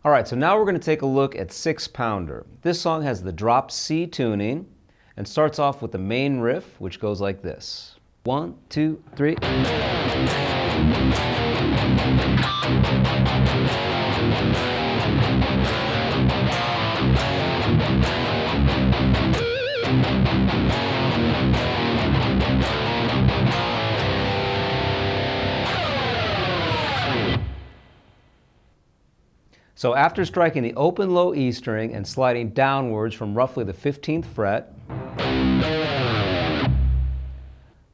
All right, so now we're going to take a look at Sixpounder. This song has the drop C tuning and starts off with the main riff, which goes like this. 1, 2, 3. So after striking the open low E string and sliding downwards from roughly the 15th fret,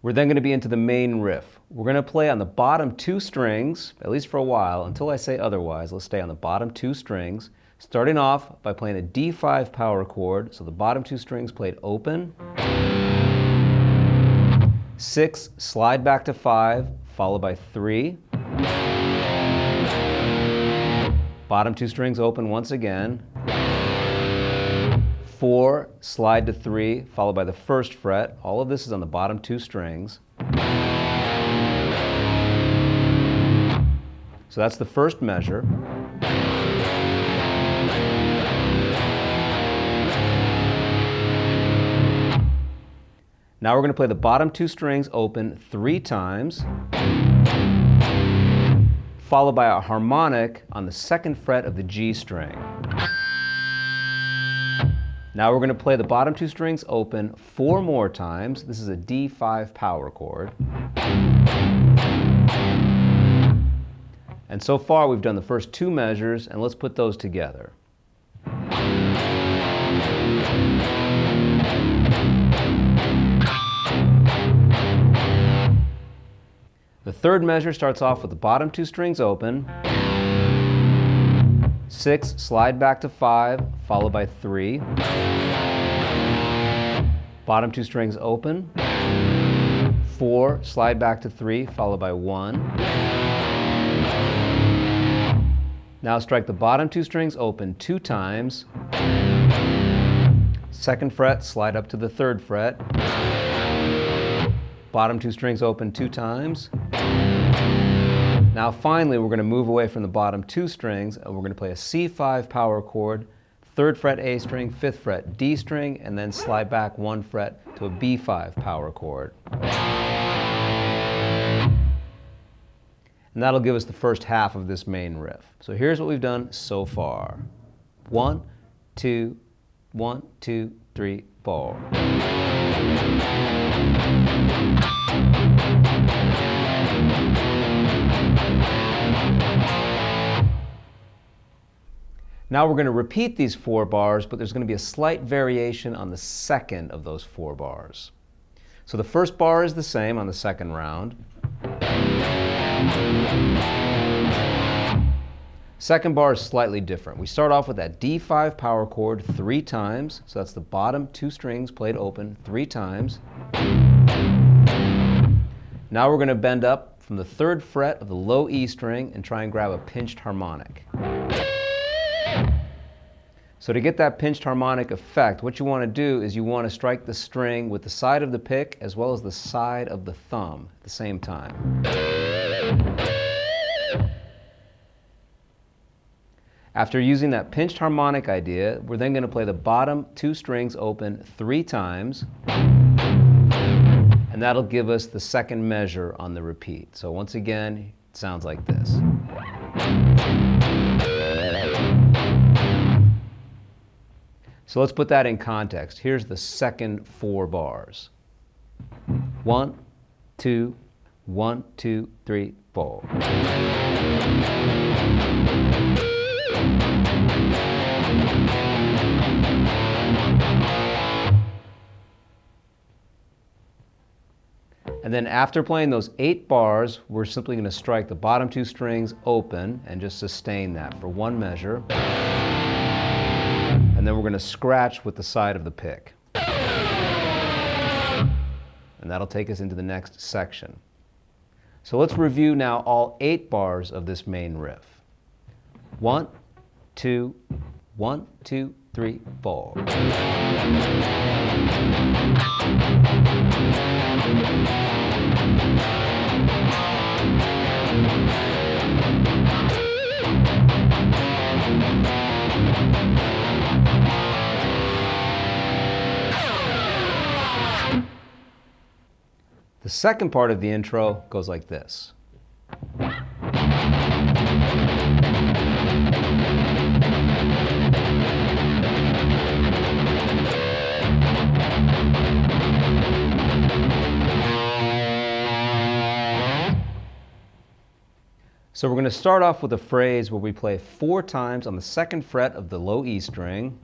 we're then going to be into the main riff. We're going to play on the bottom 2 strings, at least for a while, until I say otherwise. Let's stay on the bottom 2 strings, starting off by playing a D5 power chord, so the bottom 2 strings played open. 6, slide back to 5, followed by 3. Bottom 2 strings open once again. 4, slide to 3, followed by the 1st fret. All of this is on the bottom 2 strings. So that's the first measure. Now we're going to play the bottom 2 strings open 3 times, followed by a harmonic on the 2nd fret of the G string. Now we're going to play the bottom 2 strings open 4 more times. This is a D5 power chord. And so far we've done the first 2 measures, and let's put those together. The third measure starts off with the bottom 2 strings open, 6, slide back to 5, followed by 3, bottom 2 strings open, 4, slide back to 3, followed by 1. Now strike the bottom 2 strings open 2 times, 2nd fret, slide up to the 3rd fret, bottom 2 strings open 2 times. Now finally we're going to move away from the bottom 2 strings and we're going to play a C5 power chord, 3rd fret A string, 5th fret D string, and then slide back 1 fret to a B5 power chord. And that'll give us the first half of this main riff. So here's what we've done so far. 1, 2, 1, 2, 3, 4. Now we're going to repeat these 4 bars, but there's going to be a slight variation on the second of those 4 bars. So the first bar is the same on the second round. Second bar is slightly different. We start off with that D5 power chord 3 times, so that's the bottom 2 strings played open 3 times. Now we're going to bend up from the 3rd fret of the low E string and try and grab a pinched harmonic. So to get that pinched harmonic effect, what you want to do is you want to strike the string with the side of the pick as well as the side of the thumb at the same time. After using that pinched harmonic idea, we're then going to play the bottom 2 strings open 3 times, and that'll give us the second measure on the repeat. So once again, it sounds like this. So let's put that in context. Here's the second 4 bars. 1, 2, 1, 2, 3, 4. And then after playing those 8 bars, we're simply going to strike the bottom 2 strings open and just sustain that for 1 measure. And then we're going to scratch with the side of the pick. And that'll take us into the next section. So let's review now all 8 bars of this main riff. 1, 2, 1, 2, 3, 4. The second part of the intro goes like this. So we're going to start off with a phrase where we play 4 times on the 2nd fret of the low E string.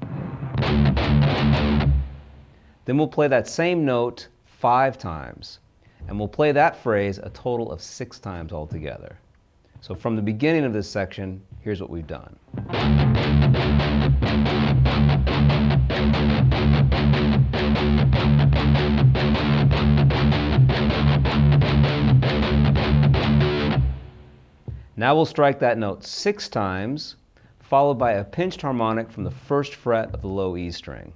Then we'll play that same note 5 times. And we'll play that phrase a total of 6 times altogether. So from the beginning of this section, here's what we've done. Now we'll strike that note 6 times, followed by a pinched harmonic from the 1st fret of the low E string.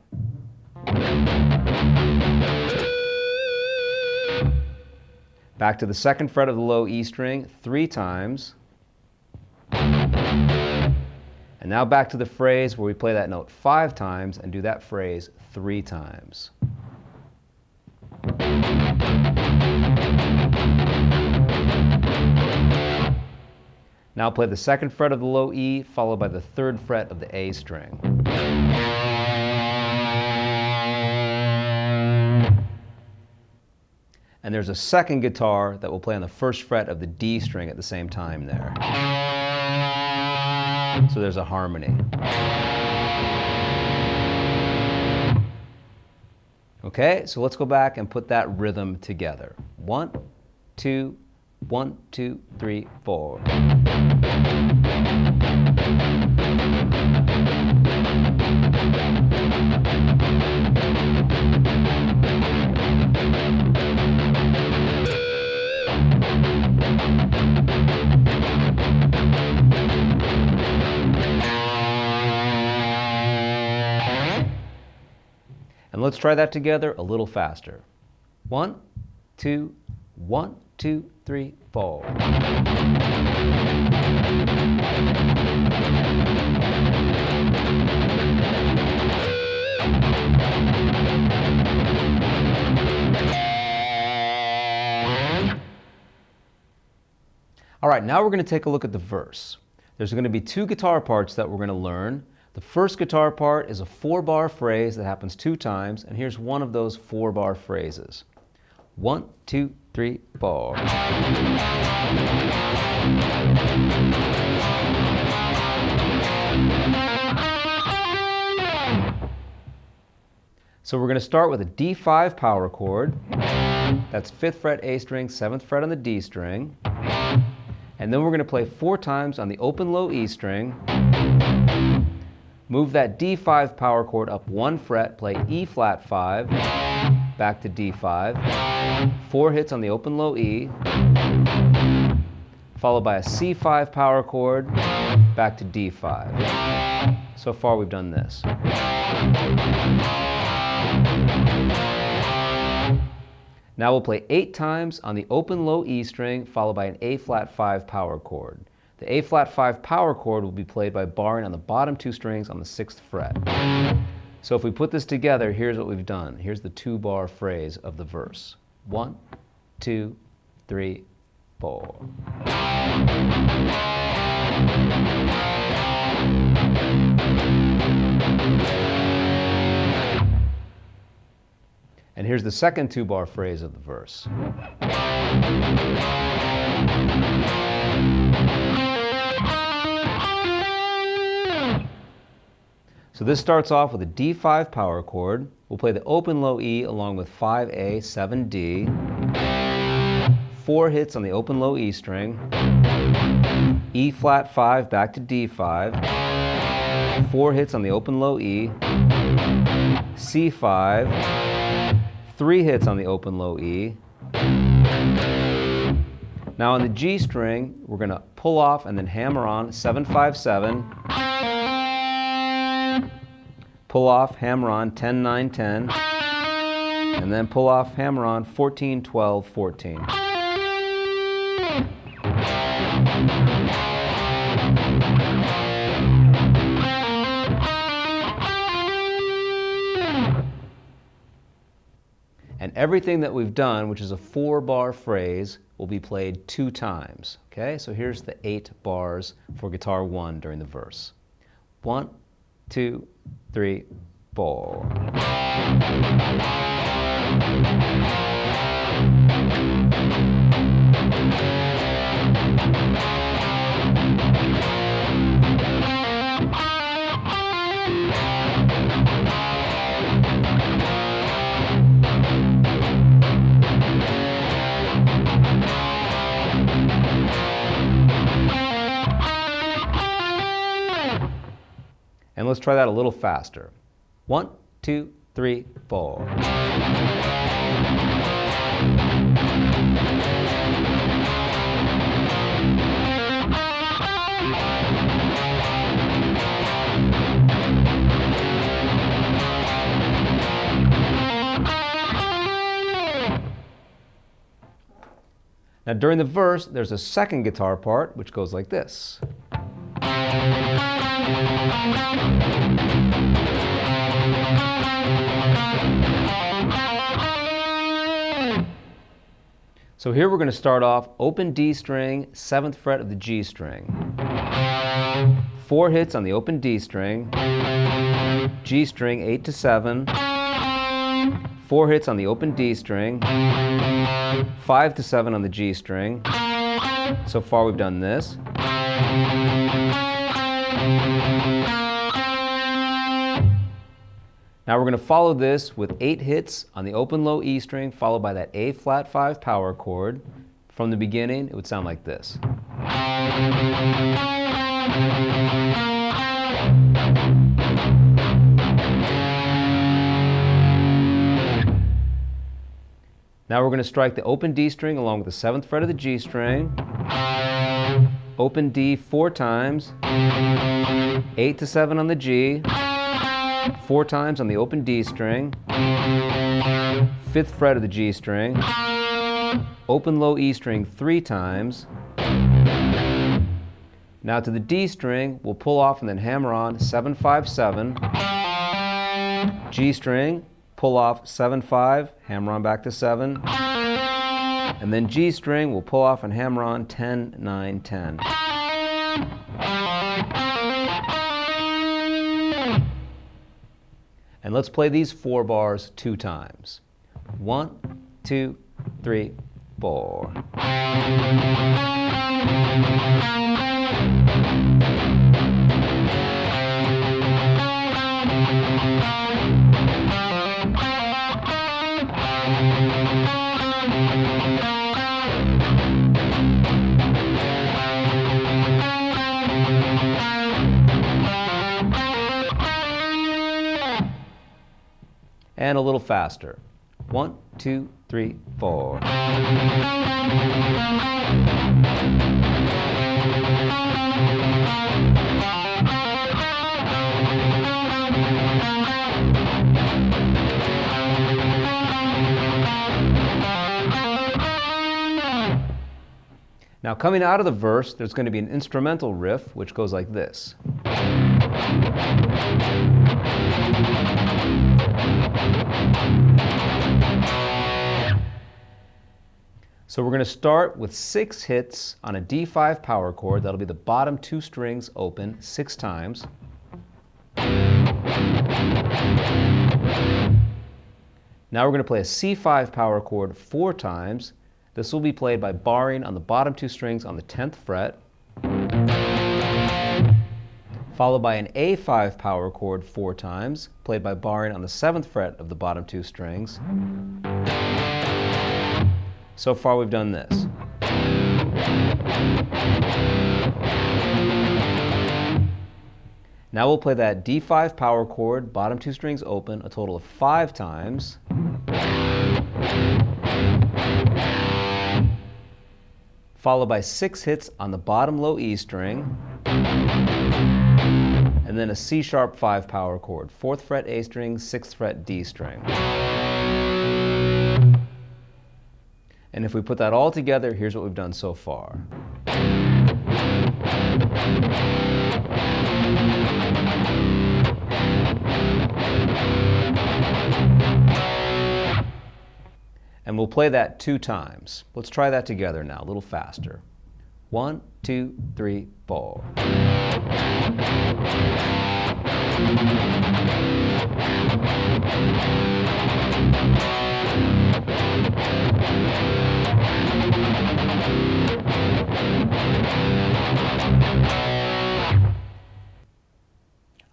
Back to the 2nd fret of the low E string 3 times. And now back to the phrase where we play that note 5 times and do that phrase 3 times. Now play the 2nd fret of the low E, followed by the 3rd fret of the A string. And there's a second guitar that will play on the 1st fret of the D string at the same time there. So there's a harmony. Okay, so let's go back and put that rhythm together. 1, 2, 1, 2, 3, 4. And let's try that together a little faster. 1, 2, 1, 2, 3, 4. All right, now we're going to take a look at the verse. There's going to be 2 guitar parts that we're going to learn. The first guitar part is a 4-bar phrase that happens 2 times, and here's one of those 4-bar phrases. 1, 2, 3, 4. So we're going to start with a D5 power chord. That's 5th fret A string, 7th fret on the D string. And then we're going to play 4 times on the open low E string. Move that D5 power chord up 1 fret, play E flat 5, back to D5, 4 hits on the open low E, followed by a C5 power chord, back to D5. So far we've done this. Now we'll play 8 times on the open low E string, followed by an A flat 5 power chord. The A flat 5 power chord will be played by barring on the bottom 2 strings on the 6th fret. So if we put this together, here's what we've done. Here's the 2-bar phrase of the verse. 1, 2, 3, 4. And here's the second 2-bar phrase of the verse. So this starts off with a D5 power chord. We'll play the open low E along with 5A, 7D, 4 hits on the open low E string, E flat 5 back to D5, 4 hits on the open low E, C5, 3 hits on the open low E. Now on the G string, we're going to pull off and then hammer on 7-5-7. Pull off, hammer on 10-9-10, and then pull off, hammer on 14-12-14. everything that we've done, which is a 4-bar phrase, will be played 2 times. Okay, so here's the 8 bars for guitar 1 during the verse. 1, 2, 3, 4. And let's try that a little faster. 1, 2, 3, 4. Now during the verse, there's a second guitar part which goes like this. So here we're going to start off open D string, 7th fret of the G string. 4 hits on the open D string, G string 8 to 7, 4 hits on the open D string, 5 to 7 on the G string. So far we've done this. Now we're going to follow this with 8 hits on the open low E string, followed by that A flat 5 power chord. From the beginning, it would sound like this. Now we're going to strike the open D string along with the 7th fret of the G string, open D 4 times, 8 to 7 on the G, 4 times on the open D string, 5th fret of the G string, open low E string 3 times. Now to the D string, we'll pull off and then hammer on 7, 5, 7. G string, pull off 7, 5, hammer on back to 7. And then G string, we'll pull off and hammer on 10, 9, 10. And let's play these 4 bars 2 times. 1, 2, 3, 4. And a little faster. 1, 2, 3, 4. Now coming out of the verse, there's going to be an instrumental riff which goes like this. So we're going to start with 6 hits on a D5 power chord. That'll be the bottom 2 strings open 6 times. Now we're going to play a C5 power chord 4 times. This will be played by barring on the bottom 2 strings on the 10th fret, followed by an A5 power chord 4 times, played by barring on the 7th fret of the bottom 2 strings. So far we've done this. Now we'll play that D5 power chord, bottom 2 strings open, a total of 5 times. Followed by 6 hits on the bottom low E string, and then a C-sharp 5 power chord, 4th fret A string, 6th fret D string. And if we put that all together, here's what we've done so far. And we'll play that 2 times. Let's try that together now, a little faster. 1, 2, 3, 4.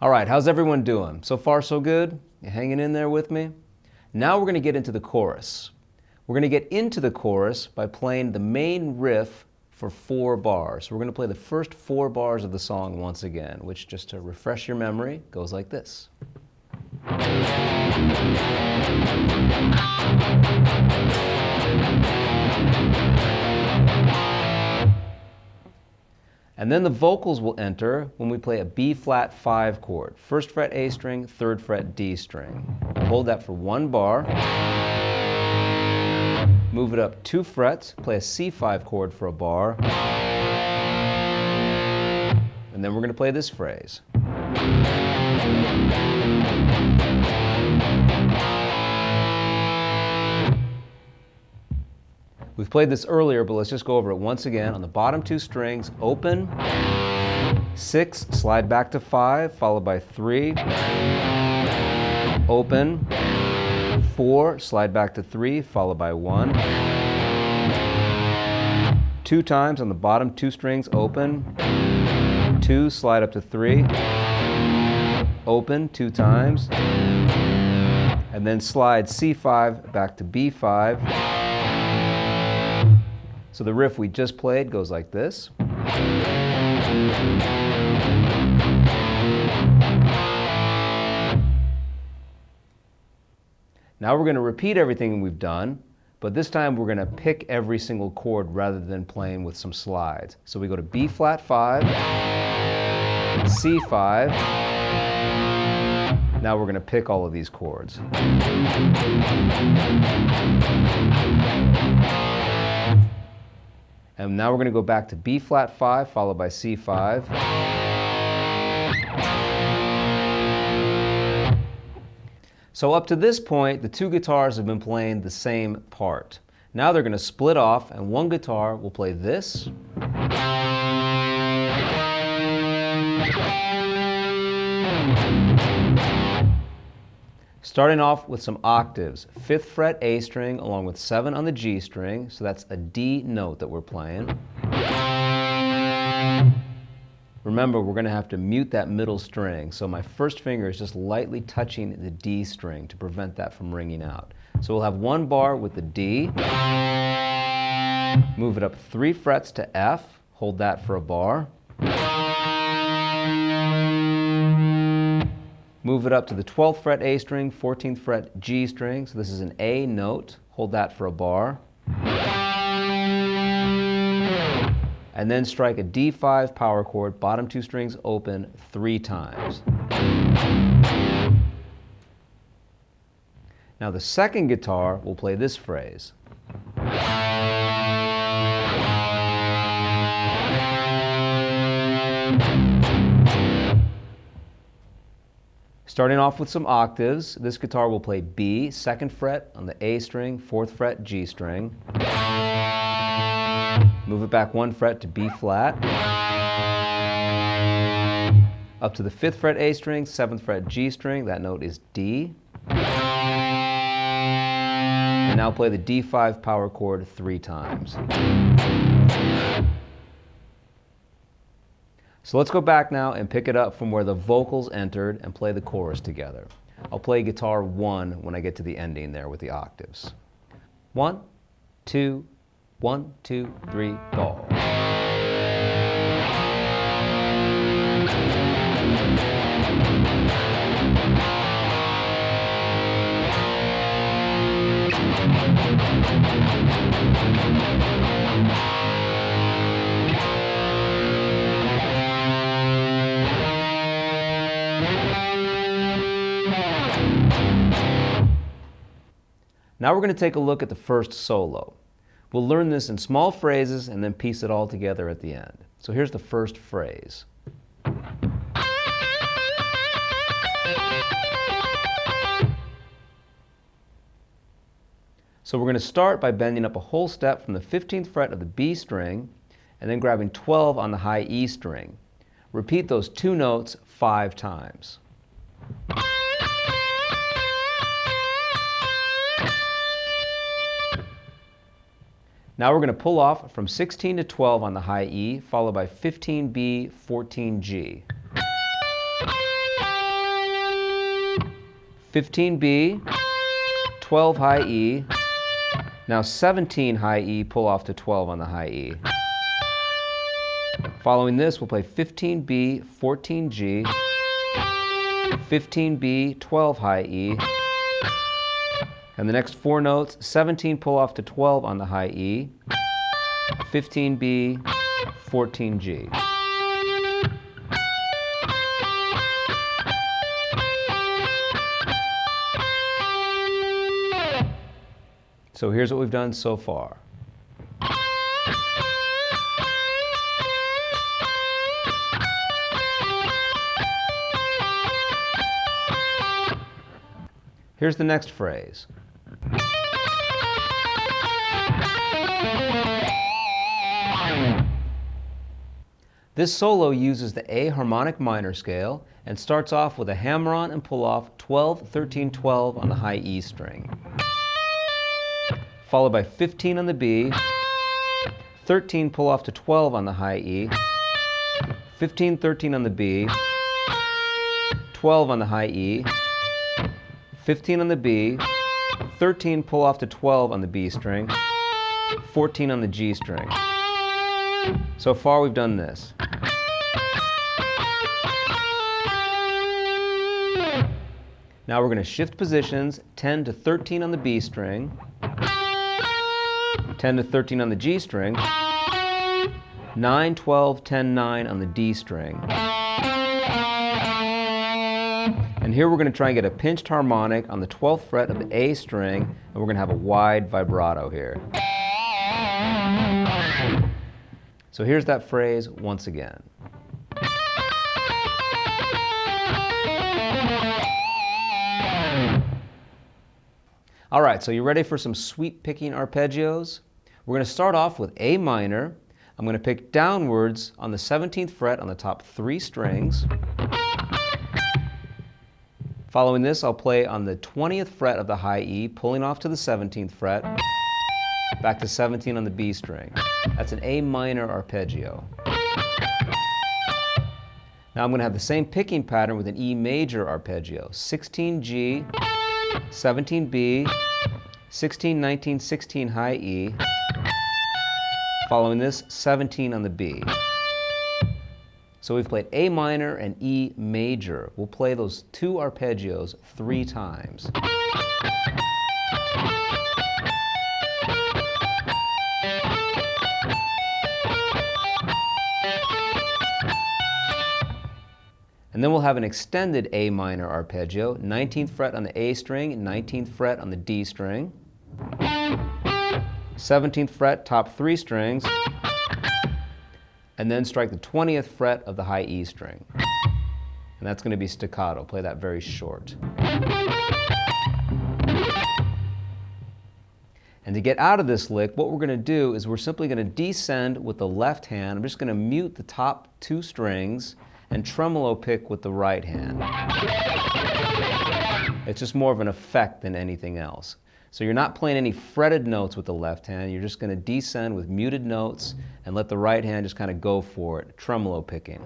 All right, how's everyone doing? So far, so good? You hanging in there with me? Now we're going to get into the chorus. We're going to get into the chorus by playing the main riff for 4 bars. So we're going to play the first 4 bars of the song once again, which, just to refresh your memory, goes like this. And then the vocals will enter when we play a B-flat 5 chord. 1st fret A string, 3rd fret D string. Hold that for 1 bar. Move it up 2 frets, play a C5 chord for a bar. And then we're going to play this phrase. We've played this earlier, but let's just go over it once again. On the bottom 2 strings, open, 6, slide back to 5, followed by 3, open, 4, slide back to 3, followed by 1. 2 times on the bottom 2 strings, open, 2, slide up to 3, open 2 times, and then slide C5 back to B5. So the riff we just played goes like this. Now we're going to repeat everything we've done, but this time we're going to pick every single chord rather than playing with some slides. So we go to B-flat 5, C5. Now we're going to pick all of these chords. And now we're going to go back to B-flat 5, followed by C5. So up to this point, the 2 guitars have been playing the same part. Now they're going to split off, and one guitar will play this. Starting off with some octaves. 5th fret A string along with 7 on the G string, so that's a D note that we're playing. Remember, we're going to have to mute that middle string, so my first finger is just lightly touching the D string to prevent that from ringing out. So we'll have 1 bar with the D, move it up 3 frets to F, hold that for a bar. Move it up to the 12th fret A string, 14th fret G string, so this is an A note, hold that for a bar. And then strike a D5 power chord, bottom 2 strings open 3 times. Now the second guitar will play this phrase. Starting off with some octaves, this guitar will play B, 2nd fret on the A string, 4th fret G string. Move it back 1 fret to B flat. Up to the 5th fret A string, 7th fret G string, that note is D. And now play the D5 power chord 3 times. So let's go back now and pick it up from where the vocals entered and play the chorus together. I'll play guitar 1 when I get to the ending there with the octaves. 1, 2, 1, 2, 3, go. Now we're going to take a look at the first solo. We'll learn this in small phrases and then piece it all together at the end. So here's the first phrase. So we're going to start by bending up a whole step from the 15th fret of the B string and then grabbing 12 on the high E string. Repeat those two notes 5 times. Now we're going to pull off from 16 to 12 on the high E, followed by 15B, 14G. 15B, 12 high E, now 17 high E, pull off to 12 on the high E. Following this, we'll play 15B, 14G, 15B, 12 high E, and the next 4 notes, 17 pull off to 12 on the high E, 15B, 14G. So here's what we've done so far. Here's the next phrase. This solo uses the A harmonic minor scale and starts off with a hammer-on and pull-off 12, 13, 12 on the high E string, followed by 15 on the B, 13 pull-off to 12 on the high E, 15, 13 on the B, 12 on the high E, 15 on the B, 13 pull-off to 12 on the B string, 14 on the G string. So far we've done this. Now we're going to shift positions, 10 to 13 on the B string, 10 to 13 on the G string, 9, 12, 10, 9 on the D string. And here we're going to try and get a pinched harmonic on the 12th fret of the A string, and we're going to have a wide vibrato here. So here's that phrase once again. All right, so you ready for some sweep picking arpeggios? We're going to start off with A minor. I'm going to pick downwards on the 17th fret on the top 3 strings. Following this, I'll play on the 20th fret of the high E, pulling off to the 17th fret, back to 17 on the B string. That's an A minor arpeggio. Now I'm going to have the same picking pattern with an E major arpeggio. 16G, 17B, 16, 19, 16 high E. Following this, 17 on the B. So we've played A minor and E major. We'll play those 2 arpeggios 3 times. And then we'll have an extended A minor arpeggio, 19th fret on the A string, 19th fret on the D string, 17th fret, top 3 strings, and then strike the 20th fret of the high E string. And that's going to be staccato. Play that very short. And to get out of this lick, what we're going to do is we're simply going to descend with the left hand. I'm just going to mute the top 2 strings and tremolo pick with the right hand. It's just more of an effect than anything else. So you're not playing any fretted notes with the left hand. You're just going to descend with muted notes and let the right hand just kind of go for it, tremolo picking.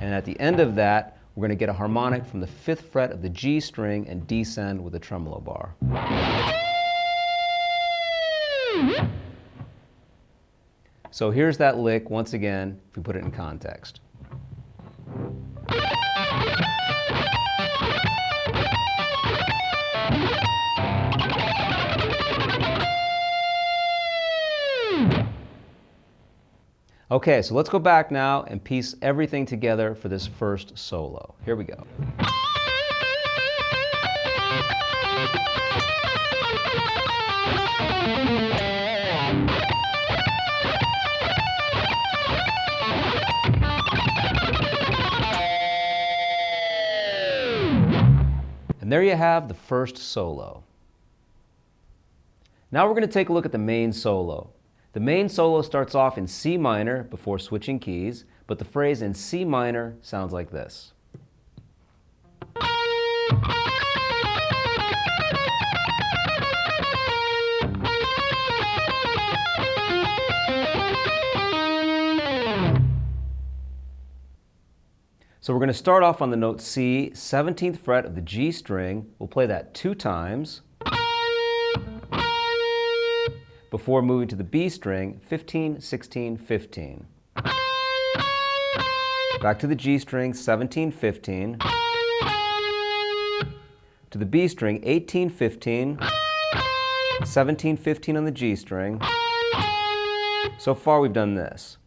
And at the end of that, we're going to get a harmonic from the 5th fret of the G string and descend with a tremolo bar. So here's that lick once again, if we put it in context. Okay, so let's go back now and piece everything together for this first solo. Here we go. And there you have the first solo. Now we're going to take a look at the main solo. The main solo starts off in C minor before switching keys, but the phrase in C minor sounds like this. So we're going to start off on the note C, 17th fret of the G string. We'll play that 2 times before moving to the B string, 15, 16, 15. Back to the G string, 17, 15. To the B string, 18, 15. 17, 15 on the G string. So far we've done this.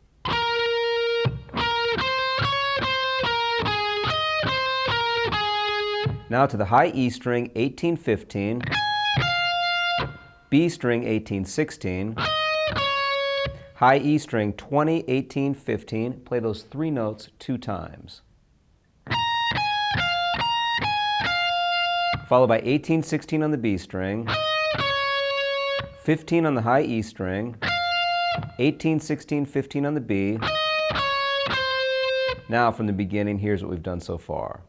Now to the high E string, 18, 15, B string, 18, 16, high E string, 20, 18, 15. Play those 3 notes 2 times. Followed by 18, 16 on the B string, 15 on the high E string, 18, 16, 15 on the B. Now from the beginning, here's what we've done so far.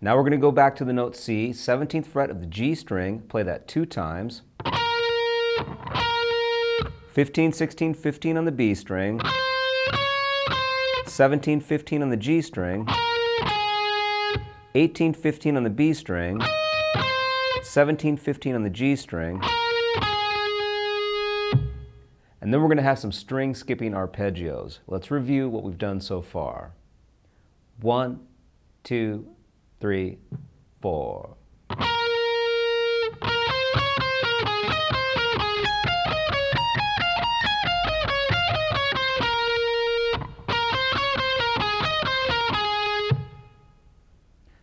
Now we're going to go back to the note C, 17th fret of the G string, play that 2 times. 15, 16, 15 on the B string. 17, 15 on the G string. 18, 15 on the B string. 17, 15 on the G string. And then we're going to have some string skipping arpeggios. Let's review what we've done so far. 1, 2, 3, 4.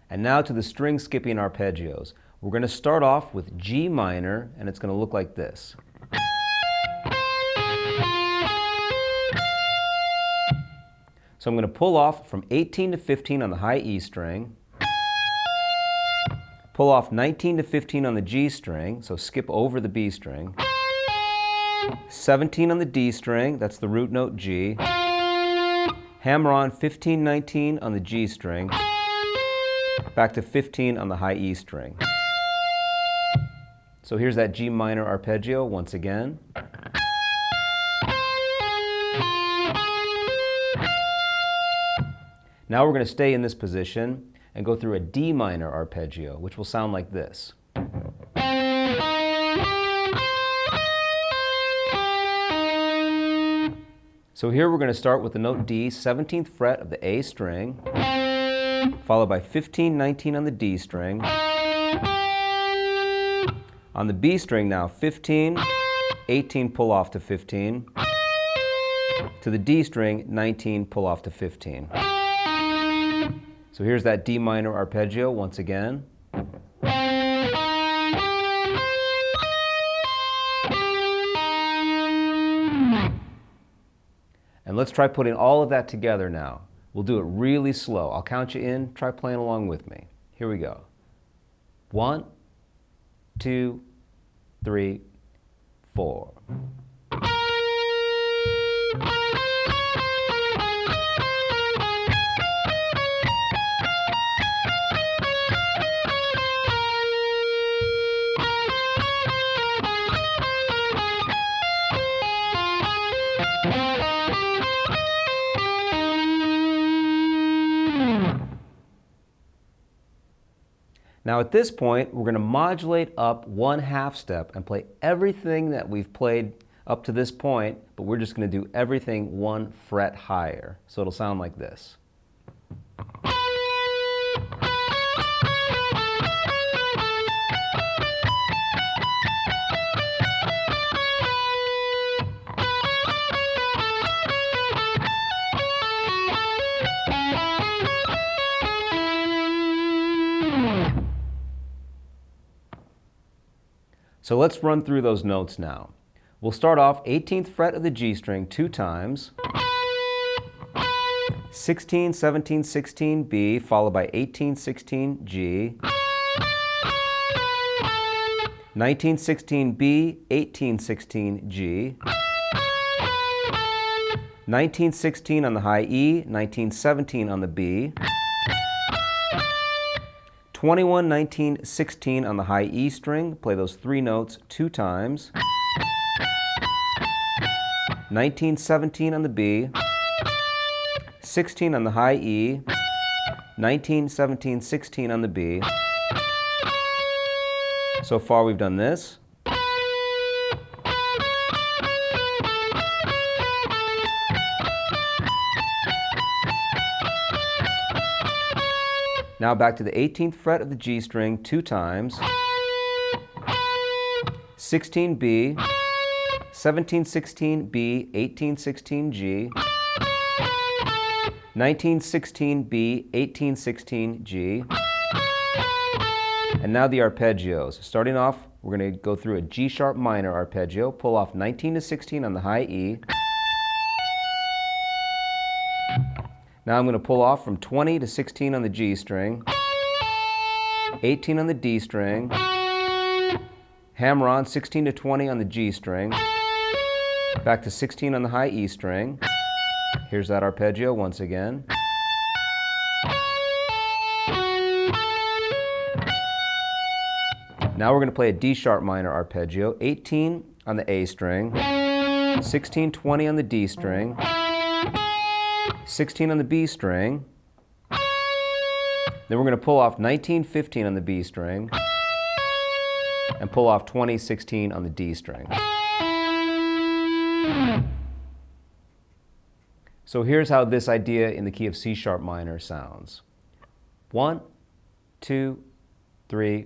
And now to the string skipping arpeggios. We're going to start off with G minor, and it's going to look like this. So I'm going to pull off from 18 to 15 on the high E string. Pull off 19 to 15 on the G string, so skip over the B string. 17 on the D string, that's the root note G. Hammer on 15, 19 on the G string. Back to 15 on the high E string. So here's that G minor arpeggio once again. Now we're going to stay in this position and go through a D minor arpeggio, which will sound like this. So here we're going to start with the note D, 17th fret of the A string, followed by 15, 19 on the D string. On the B string now, 15, 18 pull off to 15. To the D string, 19 pull off to 15. So here's that D minor arpeggio once again. And let's try putting all of that together now. We'll do it really slow. I'll count you in. Try playing along with me. Here we go. 1, 2, 3, 4. Now at this point, we're going to modulate up 1/2 step and play everything that we've played up to this point, but we're just going to do everything 1 fret higher. So it'll sound like this. So let's run through those notes now. We'll start off 18th fret of the G string 2 times, 16, 17, 16, B, followed by 18, 16, G, 19, 16, B, 18, 16, G, 19, 16 on the high E, 19, 17 on the B, 21, 19, 16 on the high E string, play those 3 notes 2 times, 19, 17 on the B, 16 on the high E, 19, 17, 16 on the B. So far we've done this. Now back to the 18th fret of the G string 2 times, 16 B, 17, 16 B, 18, 16 G, 19, 16 B, 18, 16 G, and now the arpeggios. Starting off, we're going to go through a G sharp minor arpeggio, pull off 19 to 16 on the high E. Now I'm going to pull off from 20 to 16 on the G string, 18 on the D string, hammer on 16 to 20 on the G string, back to 16 on the high E string. Here's that arpeggio once again. Now we're going to play a D sharp minor arpeggio, 18 on the A string, 16, 20 on the D string, 16 on the B string, then we're going to pull off 19, 15 on the B string, and pull off 20, 16 on the D string. So here's how this idea in the key of C sharp minor sounds. 1, 2, 3,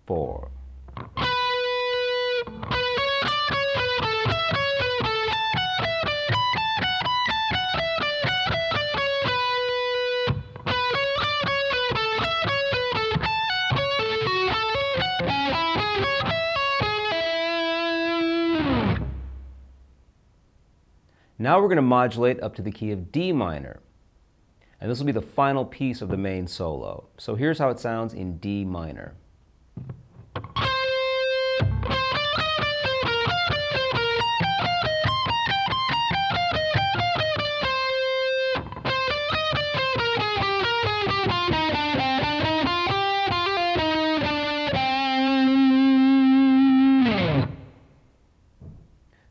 4. Now we're going to modulate up to the key of D minor. And this will be the final piece of the main solo. So here's how it sounds in D minor.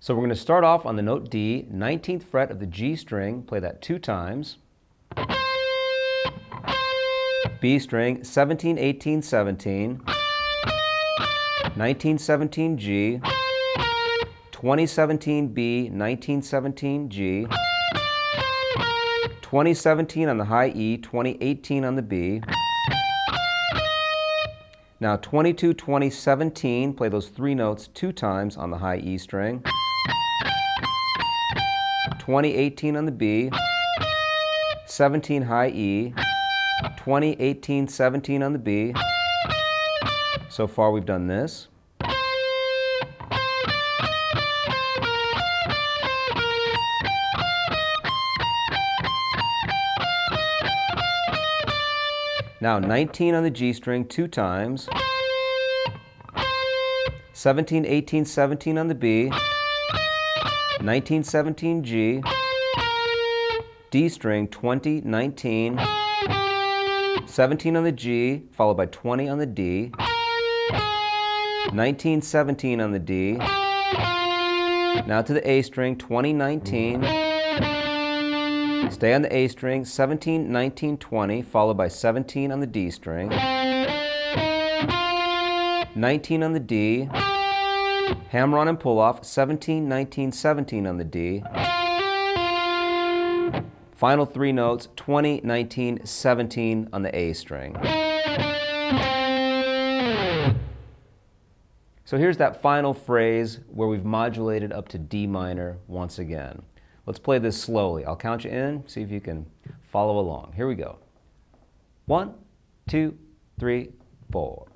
So we're going to start off on the note D, 19th fret of the G string, play that 2 times. B string, 17, 18, 17. 19, 17, G. 20, 17, B, 19, 17, G. 20, 17 on the high E, 20, 18 on the B. Now 22, 20, 17, play those 3 notes 2 times on the high E string. 20, 18 on the B, 17 high E, 20, 18, 17 on the B. So far we've done this. Now 19 on the G string 2 times, 17, 18, 17 on the B, 19, 17 G, D string 20, 19, 17 on the G, followed by 20 on the D, 19, 17 on the D, now to the A string 20, 19, stay on the A string 17, 19, 20, followed by 17 on the D string, 19 on the D, hammer on and pull off, 17, 19, 17 on the D. Final 3 notes, 20, 19, 17 on the A string. So here's that final phrase where we've modulated up to D minor once again. Let's play this slowly. I'll count you in, see if you can follow along. Here we go. 1, 2, 3, 4.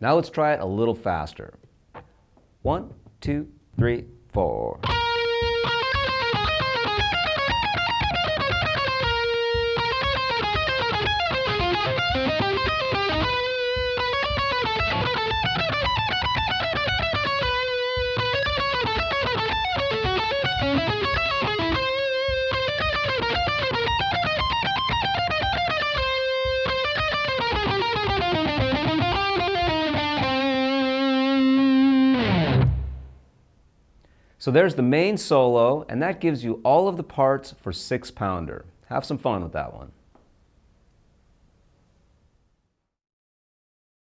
Now let's try it a little faster. 1, 2, 3, 4. So there's the main solo, and that gives you all of the parts for Sixpounder. Have some fun with that one.